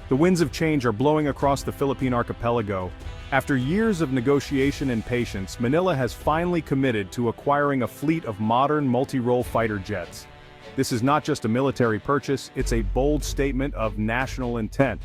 The winds of change are blowing across the Philippine archipelago. After years of negotiation and patience, Manila has finally committed to acquiring a fleet of modern multi-role fighter jets. This is not just a military purchase, it's a bold statement of national intent.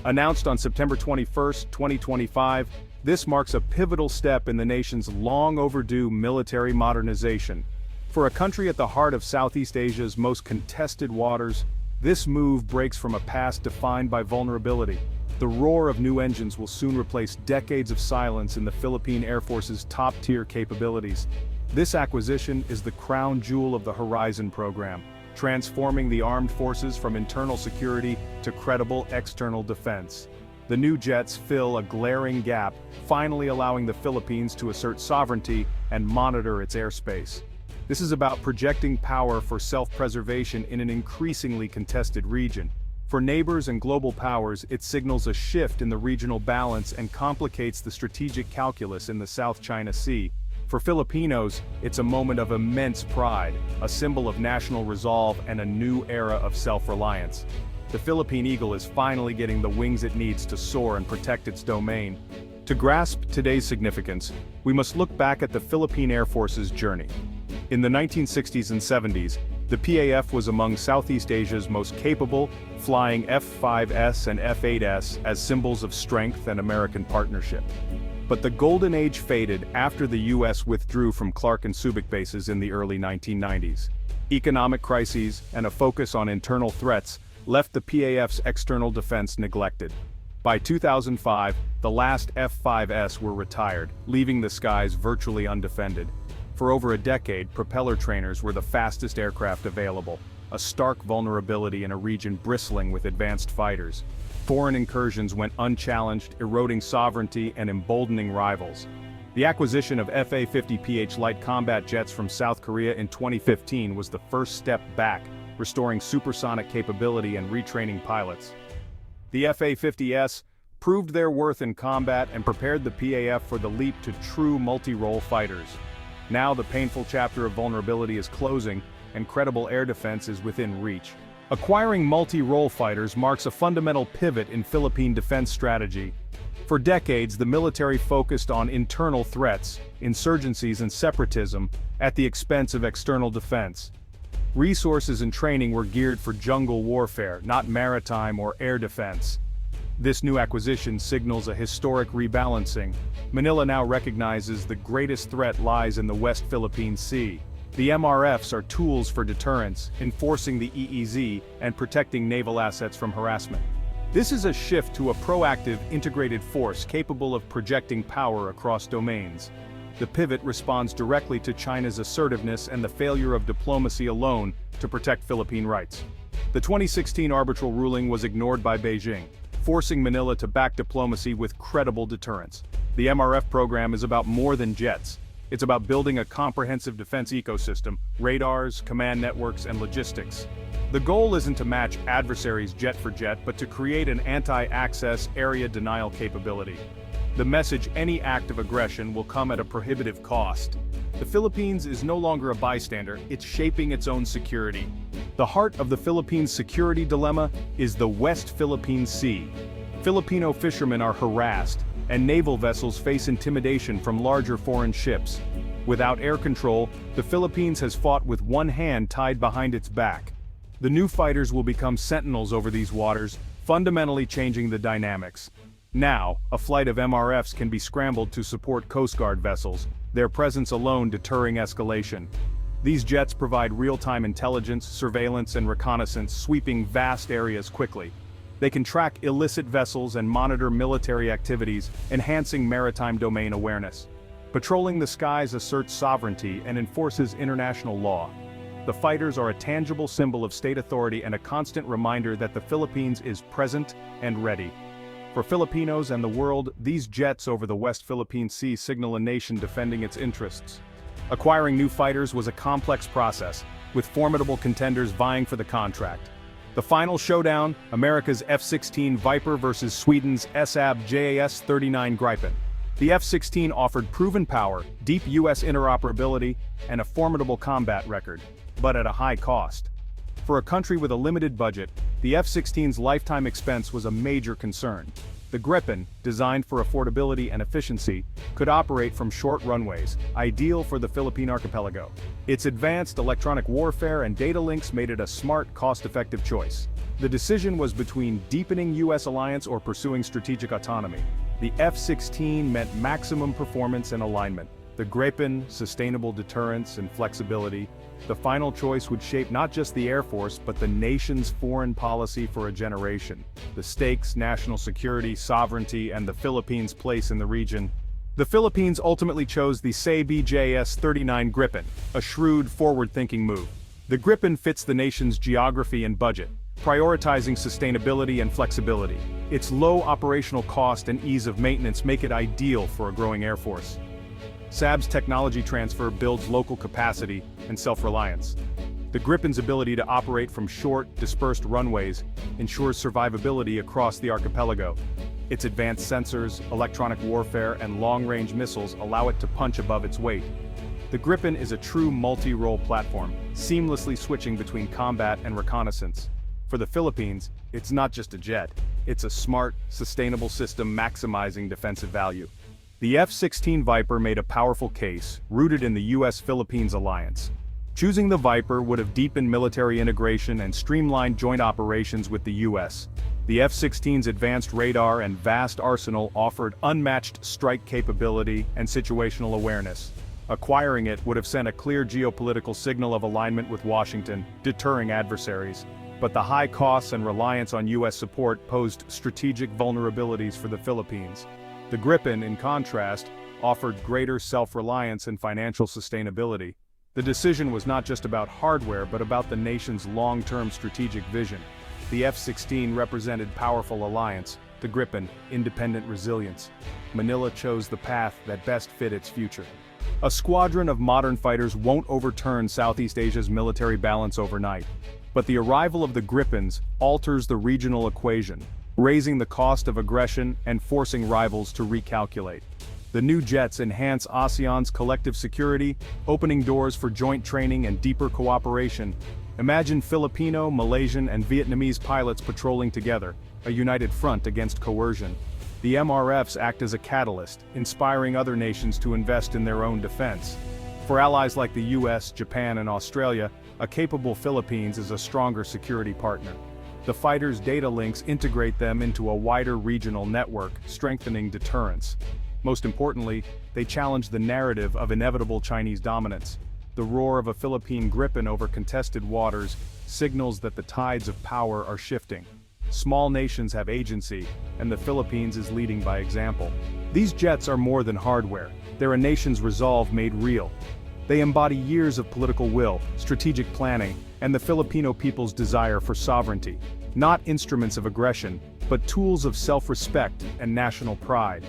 Announced on September 21, 2025, this marks a pivotal step in the nation's long-overdue military modernization. For a country at the heart of Southeast Asia's most contested waters, this move breaks from a past defined by vulnerability. The roar of new engines will soon replace decades of silence in the Philippine Air Force's top-tier capabilities. This acquisition is the crown jewel of the Horizon program, transforming the armed forces from internal security to credible external defense. The new jets fill a glaring gap, finally allowing the Philippines to assert sovereignty and monitor its airspace. This is about projecting power for self-preservation in an increasingly contested region. For neighbors and global powers, it signals a shift in the regional balance and complicates the strategic calculus in the South China Sea. For Filipinos, it's a moment of immense pride, a symbol of national resolve and a new era of self-reliance. The Philippine Eagle is finally getting the wings it needs to soar and protect its domain. To grasp today's significance, we must look back at the Philippine Air Force's journey. In the 1960s and 70s, the PAF was among Southeast Asia's most capable, flying F-5S and F-8S as symbols of strength and American partnership. But the golden age faded after the U.S. withdrew from Clark and Subic bases in the early 1990s. Economic crises and a focus on internal threats left the PAF's external defense neglected. By 2005, the last F-5S were retired, leaving the skies virtually undefended. For over a decade, propeller trainers were the fastest aircraft available, a stark vulnerability in a region bristling with advanced fighters. Foreign incursions went unchallenged, eroding sovereignty and emboldening rivals. The acquisition of FA-50PH light combat jets from South Korea in 2015 was the first step back, restoring supersonic capability and retraining pilots. The FA-50S proved their worth in combat and prepared the PAF for the leap to true multi-role fighters. Now the painful chapter of vulnerability is closing, and credible air defense is within reach. Acquiring multi-role fighters marks a fundamental pivot in Philippine defense strategy. For decades, the military focused on internal threats, insurgencies and separatism, at the expense of external defense. Resources and training were geared for jungle warfare, not maritime or air defense. This new acquisition signals a historic rebalancing. Manila now recognizes the greatest threat lies in the West Philippine Sea. The MRFs are tools for deterrence, enforcing the EEZ and protecting naval assets from harassment. This is a shift to a proactive, integrated force capable of projecting power across domains. The pivot responds directly to China's assertiveness and the failure of diplomacy alone to protect Philippine rights. The 2016 arbitral ruling was ignored by Beijing, forcing Manila to back diplomacy with credible deterrence. The MRF program is about more than jets. It's about building a comprehensive defense ecosystem, radars, command networks, and logistics. The goal isn't to match adversaries jet for jet, but to create an anti-access area denial capability. The message: any act of aggression will come at a prohibitive cost. The Philippines is no longer a bystander, it's shaping its own security. The heart of the Philippines' security dilemma is the West Philippine Sea. Filipino fishermen are harassed, and naval vessels face intimidation from larger foreign ships. Without air control, the Philippines has fought with one hand tied behind its back. The new fighters will become sentinels over these waters, fundamentally changing the dynamics. Now, a flight of MRFs can be scrambled to support Coast Guard vessels, their presence alone deterring escalation. These jets provide real-time intelligence, surveillance, and reconnaissance, sweeping vast areas quickly. They can track illicit vessels and monitor military activities, enhancing maritime domain awareness. Patrolling the skies asserts sovereignty and enforces international law. The fighters are a tangible symbol of state authority and a constant reminder that the Philippines is present and ready. For Filipinos and the world, these jets over the West Philippine Sea signal a nation defending its interests. Acquiring new fighters was a complex process, with formidable contenders vying for the contract. The final showdown: America's F-16 Viper versus Sweden's Saab JAS-39 Gripen. The F-16 offered proven power, deep U.S. interoperability, and a formidable combat record, but at a high cost. For a country with a limited budget, the F-16's lifetime expense was a major concern. The Gripen, designed for affordability and efficiency, could operate from short runways, ideal for the Philippine archipelago. Its advanced electronic warfare and data links made it a smart, cost-effective choice. The decision was between deepening U.S. alliance or pursuing strategic autonomy. The F-16 meant maximum performance and alignment. The Gripen, sustainable deterrence and flexibility. The final choice would shape not just the Air Force but the nation's foreign policy for a generation. The stakes, national security, sovereignty, and the Philippines' place in the region. The Philippines ultimately chose the SABJS-39 Gripen, a shrewd, forward-thinking move. The Gripen fits the nation's geography and budget, prioritizing sustainability and flexibility. Its low operational cost and ease of maintenance make it ideal for a growing Air Force. SAB's technology transfer builds local capacity and self-reliance. The Gripen's ability to operate from short, dispersed runways ensures survivability across the archipelago. Its advanced sensors, electronic warfare, and long-range missiles allow it to punch above its weight. The Gripen is a true multi-role platform, seamlessly switching between combat and reconnaissance. For the Philippines, it's not just a jet. It's a smart, sustainable system maximizing defensive value. The F-16 Viper made a powerful case, rooted in the U.S.-Philippines alliance. Choosing the Viper would have deepened military integration and streamlined joint operations with the U.S. The F-16's advanced radar and vast arsenal offered unmatched strike capability and situational awareness. Acquiring it would have sent a clear geopolitical signal of alignment with Washington, deterring adversaries. But the high costs and reliance on U.S. support posed strategic vulnerabilities for the Philippines. The Gripen, in contrast, offered greater self-reliance and financial sustainability. The decision was not just about hardware but about the nation's long-term strategic vision. The F-16 represented powerful alliance, the Gripen, independent resilience. Manila chose the path that best fit its future. A squadron of modern fighters won't overturn Southeast Asia's military balance overnight. But the arrival of the Gripens alters the regional equation, raising the cost of aggression and forcing rivals to recalculate. The new jets enhance ASEAN's collective security, opening doors for joint training and deeper cooperation. Imagine Filipino, Malaysian, and Vietnamese pilots patrolling together, a united front against coercion. The MRFs act as a catalyst, inspiring other nations to invest in their own defense. For allies like the US, Japan, and Australia, a capable Philippines is a stronger security partner. The fighters' data links integrate them into a wider regional network, strengthening deterrence. Most importantly, they challenge the narrative of inevitable Chinese dominance. The roar of a Philippine Gripen over contested waters signals that the tides of power are shifting. Small nations have agency, and the Philippines is leading by example. These jets are more than hardware. They're a nation's resolve made real. They embody years of political will, strategic planning, and the Filipino people's desire for sovereignty. Not instruments of aggression, but tools of self-respect and national pride.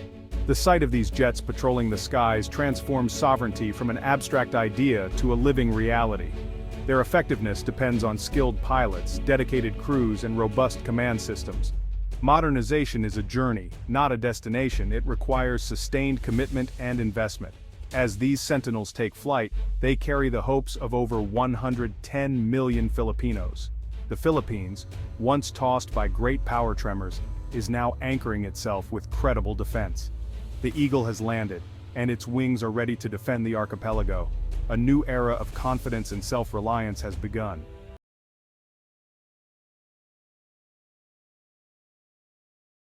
The sight of these jets patrolling the skies transforms sovereignty from an abstract idea to a living reality. Their effectiveness depends on skilled pilots, dedicated crews, and robust command systems. Modernization is a journey, not a destination. It requires sustained commitment and investment. As these sentinels take flight, they carry the hopes of over 110 million Filipinos. The Philippines, once tossed by great power tremors, is now anchoring itself with credible defense. The Eagle has landed, and its wings are ready to defend the archipelago. A new era of confidence and self-reliance has begun.